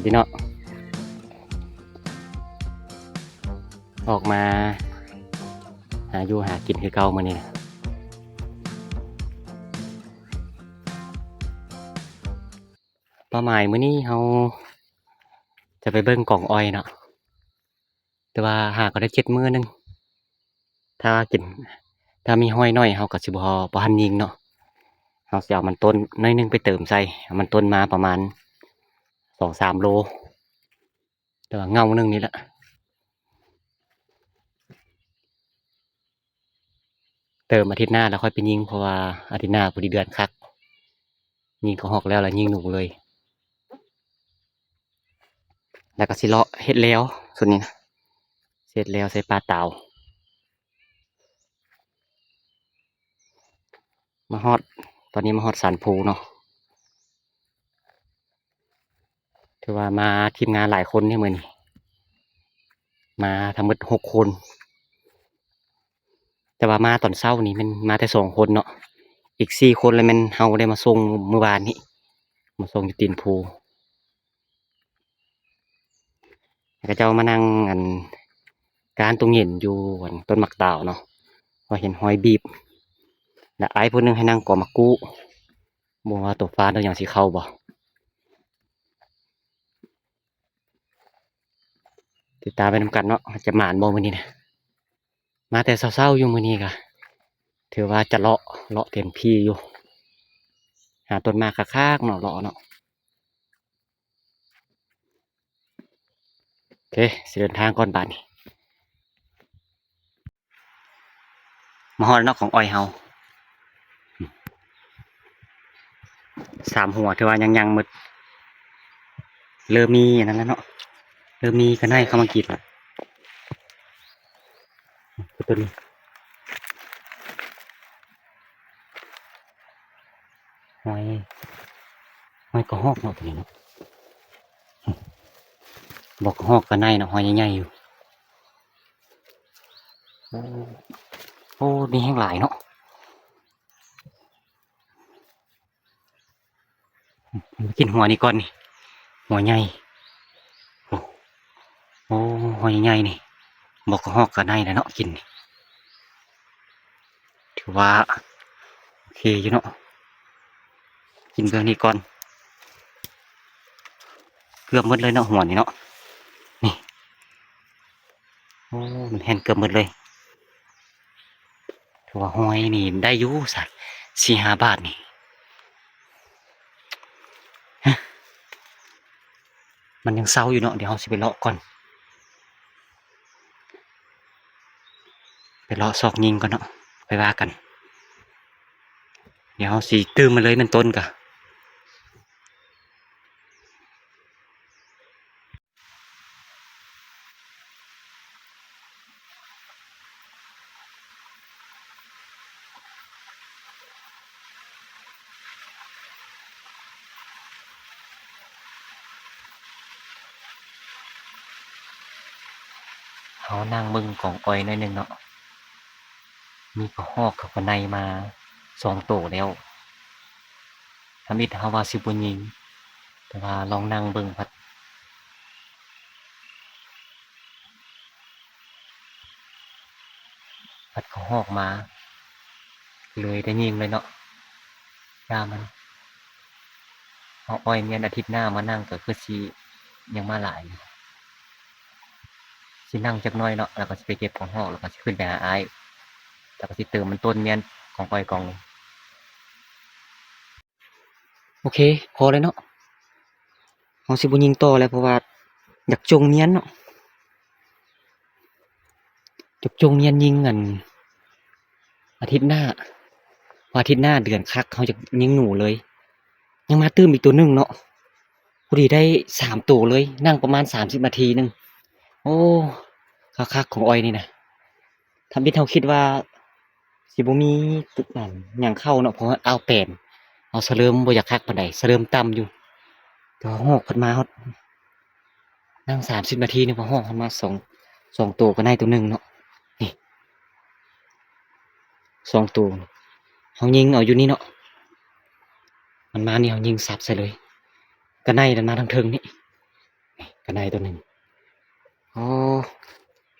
ายดีเนาะออกมาหาอยู่หากินคือเก่ามื้อนี้นะเป้าหมายมื้อนี้เราจะไปเบิ่งกองอ้อยเนาะแต่ว่าหาก็ได้7 มื้อนึงถ้ากินถ้ามีห้อยน้อยเราก็สิบ่ทันยิงเนาะเราสิเอามันต้นน้อยนึงไปเติมใส่เอามันต้นมาประมาณ2-3 โลแต่ว่าเงานึงนี่แหละเติมอาทิตย์หน้าแล้วค่อยไปยิงเพราะว่าอาทิตย์หน้าพอดีเดือนคักยิงก็ฮอกแล้วยิงหนูเลยแล้วก็สิเลาะเฮ็ดแล้วส่วนนี้นะเสร็จแล้วใส่ปลาเตามาฮอดตอนนี้มาฮอดสานภูเนาะถือว่ามาทีมงานหลายคนเนี่ยมื้อนี้มาทั้งหมด6 คนแต่ว่ามาตอนเช้านี่มันมาแต่2 คนเนาะอีก4 คนเลยมันเฮาได้มาส่งเมื่อวานนี้มาส่งอยู่ตีนภูแล้วก็เจ้ามานั่งการตรงเห็นอยู่ต้นหมักดาวเนาะว่าเห็นหอยบีบแล้วไอ้ผู้นึงให้นั่งก่อมักกู้บ่ว่าตกฟ้าตัวอย่างสิเข้าบ่ติดตามไปนำกันเนาะจะหมานบ่มื้อนี้นะมาแต่เช้าๆอยู่มื้อนี้ก็ถือว่าจะเลาะเต็มที่อยู่หาต้นไม้คักๆเนาะเลาะเนาะโอเคสิเดินทางก่อนบัดนี้มาฮอดเนาะของอ้อยเฮา3 หัวถือว่ายังหมดเริ่มมีอันนั้นแล้วเนาะเริ่มมีก็ได้เข้ามากินแล้วตัวนี้หอยกระหอกเนาะตัวนี้เนาะบอกกระหอกก็ได้เนาะหอยใหญ่ๆอยู่โอ้มีแห้งหลายเนาะมากินหัวนี้ก่อนนี่หัวใหญ่โอ้โอ้หอยใหญ่นี่บอกกระหอกก็ได้แล้วเนาะกินนี่ถือว่าโอเคอยู่เนาะกินเบื้องนี้ก่อนเกือบหมดเลยเนาะหัวนี่เนาะนี่โอ้มันแห้งเกือบหมดเลยถือว่าหอยนี่ได้อยู่สัก4-5 บาทนี่มันยังเศร้าอยู่เนาะเดี๋ยวเราสิไปเลาะก่อนไปเลาะซอกยิงก่อนเนาะไปว่ากันเดี๋ยวเราสิตื้มมาเลยมันต้นกะเขานั่งมึงของอ้อยหน่อยหนึงเนาะมีกระหอกกับกระไนมา2 ตัวแล้วทำอิดฮาวาสิบุญยิงแต่ว่าลองนั่งเบิ่งพัดกระหอกมาเลยได้ยิงเลยเนาะยามันเอาอ้อยเมียนอาทิตย์หน้ามานั่งก็คือสิยังมาหลายสินั่งจักหน้อยเนาะแล้วก็สิไปเก็บของหอกแล้วก็สิขึ้นไปหาอ้ายแล้วก็สิเติมมันต้นเมียนของอ้อยกองนึงโอเคพอเลยเนาะเราสิบ่ยิงต่อแล้วเพราะว่าอยากจงเมียนเนาะอยากจงเมียนยิงอาทิตย์หน้าอาทิตย์หน้าเดือนคักเขาจะยิงหนูเลยยังมาตื้มอีกตัวหนึ่งเนาะพอดีได้3 ตัวเลยนั่งประมาณ30 นาทีนึงโอ้คักของอ้อยนี่นะทำให้เราคิดว่าสิบ่มีจุดนั้นอย่างเข้าเนาะเพราะว่าเอาแปลนเอาเสลิมบ่อยากคักปานใดเสลิมต่ำอยู่แต่ว่าหอกขึ้นมาฮอดนั่ง30 นาทีนี่พอหอกขึ้นมาสองตัวก็ได้ตัวหนึ่งเนาะนี่2 ตัวเขายิงเอาอยู่นี่เนาะมันมานี่เขายิงสับใส่เลยก็ได้มันมาทางเทิงนี่ กันในตัวหนึ่งโอ้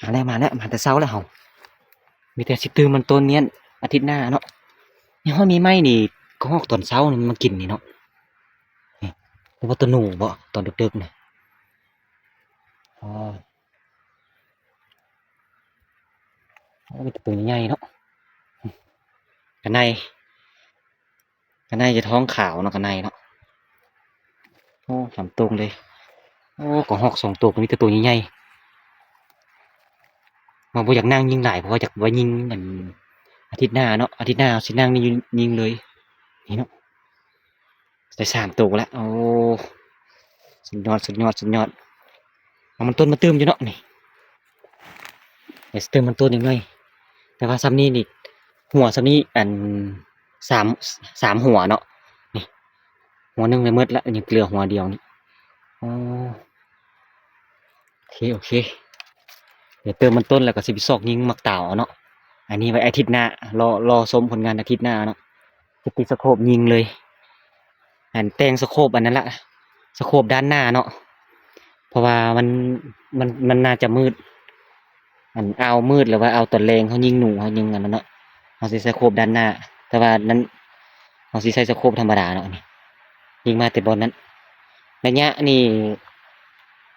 มาแล้วมาแต่เช้าแล้วเหรอมีแต่สิตื่นมันต้นเนี้ยอาทิตย์หน้าเนาะนี่ห้อมีไหมนี่ก็ฮอกตอนเช้านี่มันมากินนี่เนาะนี่หรือว่าตัวหนูบ่ตอนดึกๆเนี่ยอ๋อเป็นตัวใหญ่ๆเนาะกันในจะท้องขาวเนาะกันในเนาะโอ้สามตรงเลยโอ้ก็ฮอกสองตัวก็มีแต่ตัวใหญ่ๆมาบ่อยากนั่งยิงหลายเพราะว่าอยากไว้ยิงเหมือนอาทิตย์หน้าเนาะอาทิตย์หน้าสินั่งนี่ยิงเลยนี่เนาะได้สามตัวแล้วโอ้สุดยอดเอามันต้นมาเติมอยู่เนาะนี่เดี๋ยวเติมมันต้นยังไงแต่ว่าซ้ำนี่นี่หัวซ้ำนี่อันสามหัวเนาะนี่หัวหนึงเลยหมดละยังเหลือหัวเดียวนี่อ๋อโอเคเดี๋ยวเติมมันต้นแล้วก็สิบซอกยิงมักเต่าเนาะอันนี้ไว้อาทิตย์หน้ารอชมผลงานอาทิตย์หน้าเนาะจะติดสโคปยิงเลยอันแต่งสโคปอันนั้นละสโคปด้านหน้าเนาะเพราะว่ามันน่าจะมืดอันเอามืดหรือว่าเอาตอนแรงเขายิงหนูเขายิงอันนั้นเนาะเขาสิใส่สโคปด้านหน้าแต่ว่านั้นเขาสิใส่สโคปธรรมดาเนาะนี่ยิงมาแต่บอลนั้นระยะนี่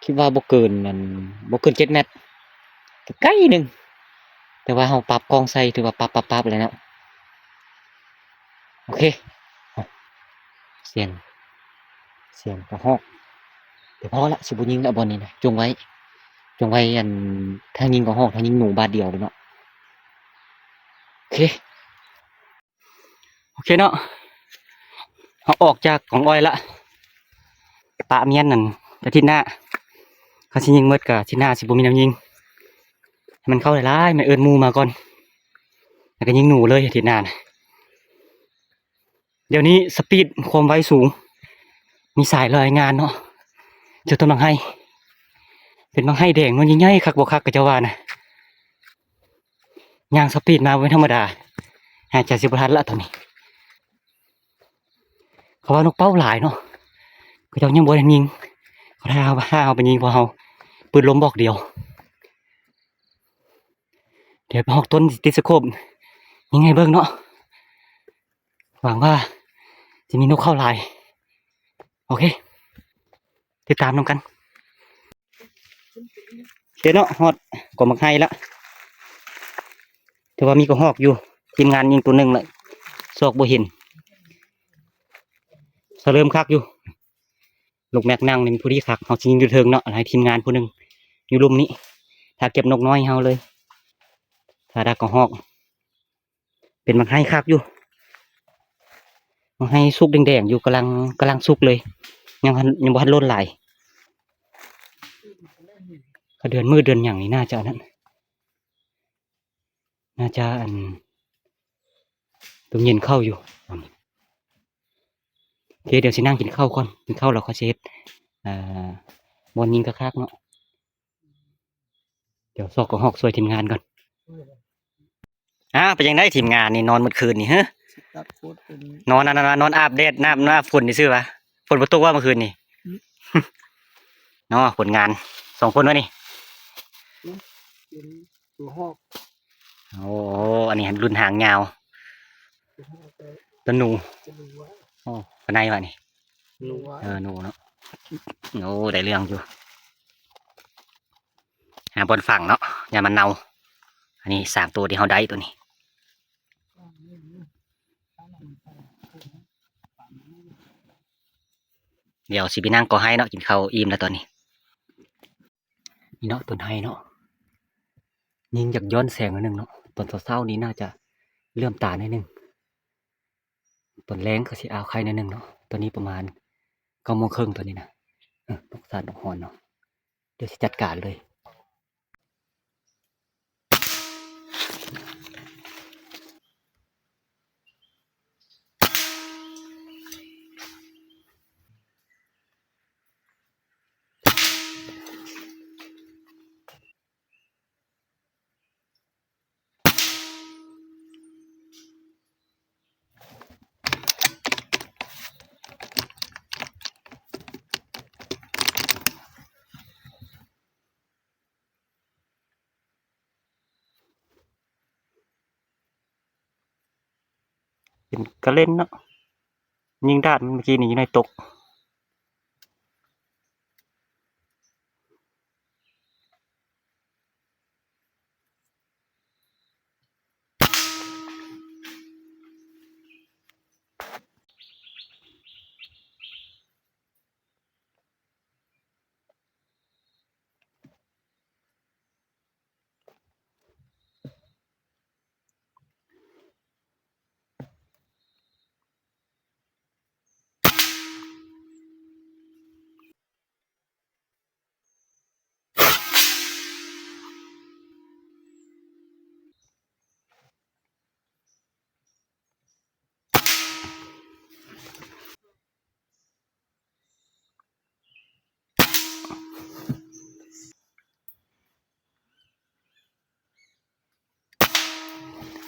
คิดว่าบ่เกิน7 เมตรใกล้หนึ่งแต่ว่าเขาปรับกล้องใส่ถือว่าปรับเลยเนาะโอเคเสียงกระหอกเดี๋ยวพอละสิบุยิงละบอลนี่นะจงไว้อันถ้ายิงกระหอกถ้ายิงหนูบาดเดียวเลยเนาะโอเคเนาะเขาออกจากของอ้อยละปะเมียนนั่นอาทิตย์หน้าเขาสิยิงเมื่อกะอาทิตย์หน้าสิบุมีน้ำยิงให้มันเข้าหลายๆไม่เอิญมูมาก่อนแล้วก็ยิงหนูเลยอาทิตย์หน้านะเดี๋ยวนี้สปีดความไวสูงมีสายรายงานเนาะเจอต้นบางไห้เป็นบางไห้แดงมันยิ่งใหญ่คักบ่คักกับเจ้าว่านะย่างสปีดมาเป็นธรรมดาหายใจสิบทันละตอนนี้เขาว่านกเป้าหลายเนาะเขาเจ้ายังบ่ได้ยิงเขาถ้าเอาไปยิงพอเขาปืนล้มบอกเดียวเดี๋ยวไปหอกต้นติดสโคปยังไงเบิ่งเนาะหวังว่าจะมีนกเข้าลายโอเคติดตามนำกันเดี๋ยวเนาะฮอดก็มักให้ละถือว่ามีกระหอกอยู่ทีมงานยิงตัวหนึ่งเลยซอกบ่เห็นเริ่มคักอยู่ลูกแม็กนั่งนี่ผู้ที่คักเขาสิยิงอยู่เทิงเนาะให้ทีมงานผู้หนึ่งอยู่ลุมนี้ถ้าเก็บนกน้อยเฮาเลยถ้าได้กระหอกเป็นมักให้คักอยู่มักให้สุกแดงๆอยู่กำลังสุกเลยยังบ่ทันล้นหลายก็เดือนมืดเดือนอย่างนี้น่าจะนั้นน่าจะตรงเย็นเข้าอยู่โอเคเดี๋ยวสินั่งกินข้าวก่อนกินข้าวแล้วเขาเช็ดบอลยิงกระคักเนาะเดี๋ยวซอกกระหอกช่วยทีมงานก่อนเป็นยังไงทีมงานนี่นอนเมื่อคืนนี่ฮะนอนนอนอาบแดดน้ำฝนนี่ซื้อปะฝนบ่ตกว่าเมื่อคืนนี่ เนาะผลงาน2 คนวะนี่ตัวหอก โอ้อันนี้รุ่นหางยาวตัวหนูโอ้ปนในวะนี่หนูเนาะโอ้ได้เรื่องอยู่หาบนฝั่งเนาะอย่ามันเน่าอันนี้3 ตัวที่เขาได้ตัวนี้เดี๋ยวสิไปนั่งก็ให้เนาะกินข้าวอิ่มแล้วตอนนี้นี่เนาะต้นไห้เนาะยิงจากย้อนแสงนิดนึงเนาะตอนเช้านี้น่าจะเลื่อมตานิดนึงตอนแรงก็สิเอาไข่นิดนึงเนาะตัวนี้ประมาณ9 โมงครึ่งตัวนี้นะนกสานนกฮอนเนาะเดี๋ยวสิจัดการเลย เป็นกระเล่นเนาะยิงด้านเมื่อกี้นี่ยิงในตก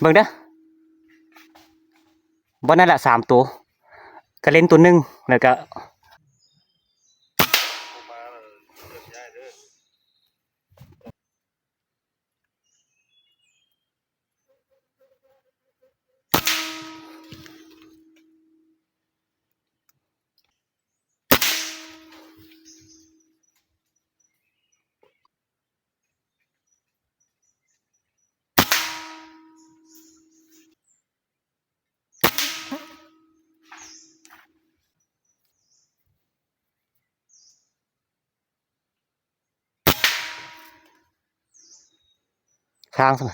เบิ่งเด้อบ่นั่นแหละ3ตัวกระเล่นตัวหนึ่งแล้วก็ค้างซะ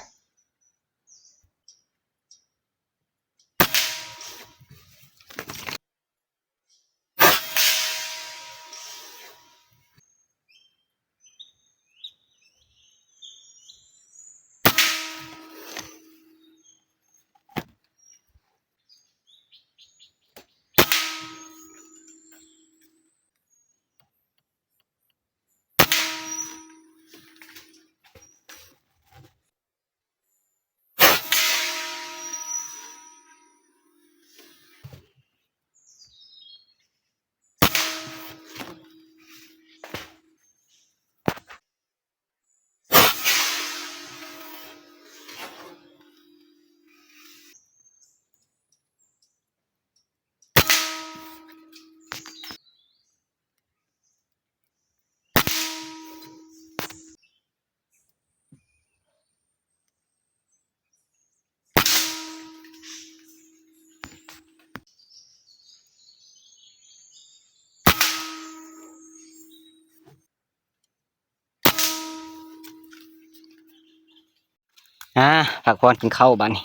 ผักพรกินข้าวบ้านนี่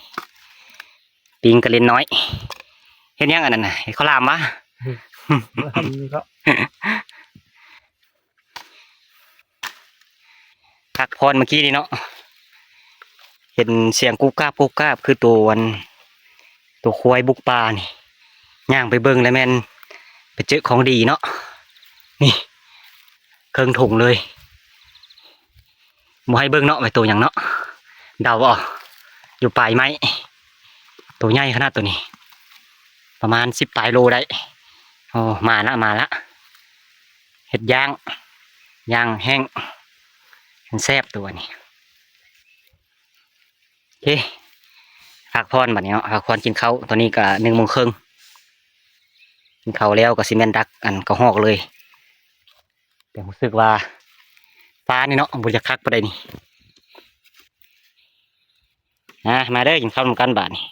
ปิงกระเล่นน้อยเห็นยังอันนั้นน่ะเห็นข้าวหลามวะ ก็ ผักพรเมื่อกี้นี่เนาะเห็นเสียงกุ๊กกาบกุ๊กกาบคือตัววันตัวควายบุกป่านี่ย่างไปเบิ่งแล้วแม่นไปเจอของดีเนาะนี่เครื่องถุงเลยบ่ให้เบิ่งเนาะไปตัวอย่างเนาะเดาบ่อยู่ปลายไม้ตัวใหญ่ขนาดตัวนี้ประมาณ10 ปลายโลได้โอ้มาละเห็ดย่างแห้งเห็นแซ่บตัวนี้โอเคพักพรบัดนี้เนาะพักพรกินข้าวตอนนี้ก็1:30กินข้าวแล้วก็ซีเมนดักอันก็หอกเลยแต่รู้สึกว่าฟ้านี่เนาะบุญคักไปได้นี่มาเด้อกินข้าวนำกันบาดนี่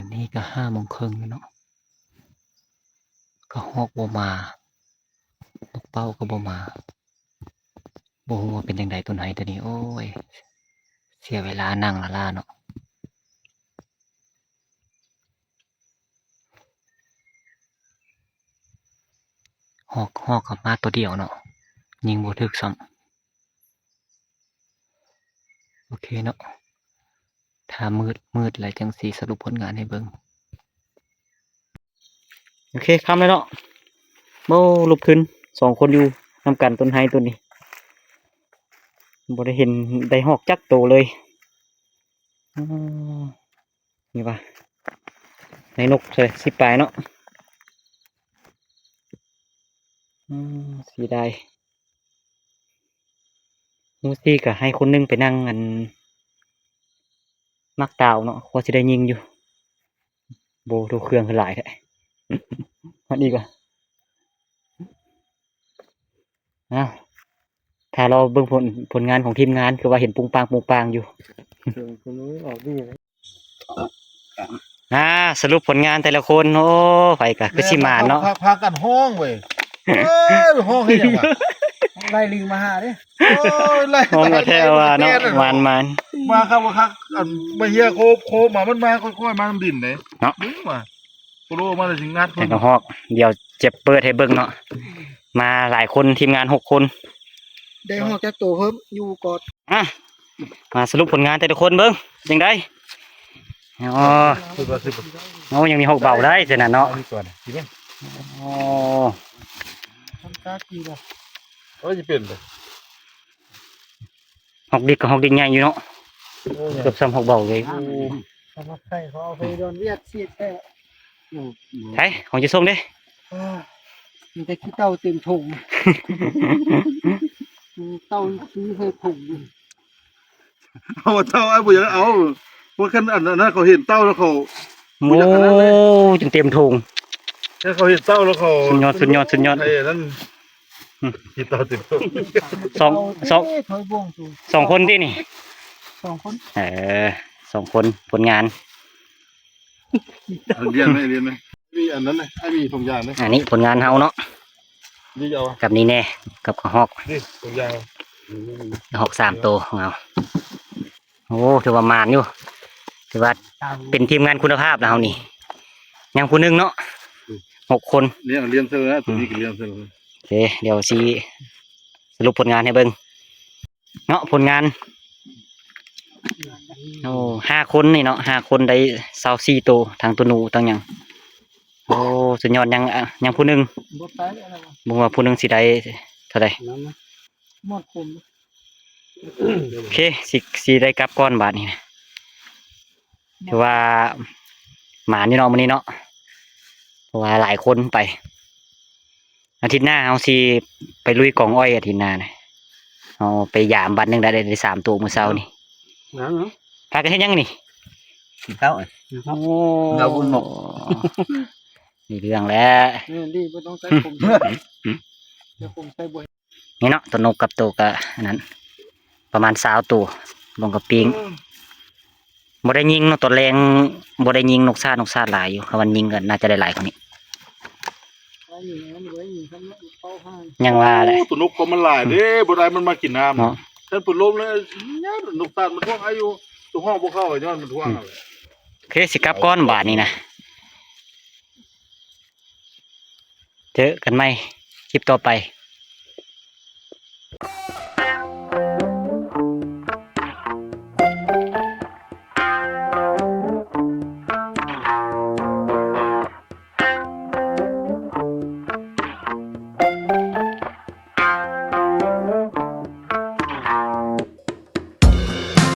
อนนี้ก็5:30แล้วเนาะก็ฮอกบ่มานกเป้าก็บ่มาบ่ฮู้ว่าเป็นจังไดตัวไหนตัวนี้โอ้ยเสียเวลานั่งละล่าเนาะฮอกกับมาตัวเดียวเนาะยิงบ่ถึกซ้ำโอเคเนาะถ้ามืดแล้วจังสิสรุปผลงานให้เบิ่งโอเคค่ำแล้วเนาะบ่ลุกขึ้น2คนอยู่นำกันต้นไห้ต้นนี้บ่ได้เห็นได้ฮอกจักโตเลยอืมนี่ว่าในนกเลยสิปลายเนาะสีได้มูซี่ก็ให้คนนึงไปนั่งอันมักดาวเนาะว่าสิได้ยิงอยู่โบดูเครื่องขึ้นหลายแท้ อันนี้ก็อ้าวถ้าเราเบิ่งผลงานของทีมงานคือว่าเห็นปุงปางอยู่ คนนี้ออกดีเลย สรุปผลงานแต่ละคนโอ้ไปกะคือสิมาเนาะ พากันห้องเว้ยเอ้ยไปห้องให้ยังวะ ไล่ลิงมาหาดิ โอ้ยไล่ ห้องก็แท้ว่าเนาะมัน มาครับว่าครับอันมาเฮียโคมามันมาค่อยๆมาดินไหน เนาะ นี่มาโคโลมาเลยสิงัด แต่ก็ฮอกเดี๋ยวเจ็บเปิดให้เบิ่งเนาะมาหลายคนทีมงาน6 คน ได้หอกจากตัวเพิ่มอยู่กอด มาสรุปผลงานแต่ละคนเบิ่งจังได๋อ๋อ สิบ โอ้ยังมี6เบาได้ซั่นน่ะเนาะ อันนี้ก่อนสิเนี่ย อ๋อ ทำกากีเลย โอ้ยจะเป็นเลย 6ดิกกับ6ดิกใหญ่อยู่เนาะ โอ้ย เกือบซ้ำ6เบาเลย ทำมาใส่เขาเอาไปโดนเวียดเสียดแท้ ไผของจะส่งเด้ มันจะขี้เต้าเต็มถุงเต้าขี้ใส่ถุง เอาเต้าไอ้บุญยังเอาว่าขั้นอันนั้นเขาเห็นเต้าแล้วเขา โอ้จนเต็มถุง แค่เขาเห็นเต้าแล้วเขา สุดยอด ไอ้นั่นเห็นเต้าติดตัว สอง ถอยบ่วงสูง 2คนที่นี่ 2 คน 2คนผลงาน เรียนไหมมีอันนั้นเลยไอ้มีถุงยางเลย อันนี้ผลงานเฮาเนาะ นี่เอา กับนี้แน่กับกระฮอก นี่ถุงยาง กระฮอก3ตัวของเราโอ้ถือว่ามานอยู่ถือว่าเป็นทีมงานคุณภาพนะเฮานี่ยังผู้หนึงเนาะ6 คน เรียนเธอนะตัวนี้ก็เรียนเธอ โอเคเดี๋ยวสิสรุปผลงานให้เบิ่งเนาะผลงานโอ้5 คนนี่เนาะ5 คนได้24ตัวทางตัวหนูทั้งหยังโอ้สุดยอดยังผู้หนึง บ่ตายอะไรวะ บ่ว่าผู้หนึงสิได้เท่าใด น้ำนะหมดผม โอเคสิได้กลับก้อนบาทนี่นะถือว่าหมานี่เนาะมื้อนี้เนาะเพราะว่าหลายคนไป อาทิตย์หน้าเอาสิไปลุยกองอ้อยอาทิตย์หน้านะเอาไปยามวันหนึงได้3 ตัวมื้อเช้านี่ น้ำเนาะ พากันเฮ็ดหยังนี่ กินข้าว โอ้ เราบุญหมก มีเรื่องแล้ว นี่ดีไม่ต้องใส่ผมเดี๋ยวผมใส่บ่อย นี่เนาะตัวนกกับตัวกะอันนั้น ประมาณ20 ตัวลงกับปิงบ่ได้ยิงเนาะตัวแรงบ่ได้ยิงนกซาดหลายอยู่ถ้ามันยิงกันน่าจะได้หลายกว่านี้ ไอ้นี่มันไว้นี่ทำแล้วเป้าให้ ยังว่าแหละ ตัวนกก็มันหลายเด้บ่ได้มันมากินน้ เนาะ ำฉันปุ่นลมเลยเนี่ยนกตาลมันท่วงอายุตัวห้องพวกเขาไอ้ย้อนมันท่วงอะไร โอเคสิกลับก้อนบาทนี่นะเจอกันไหมคลิปต่อไป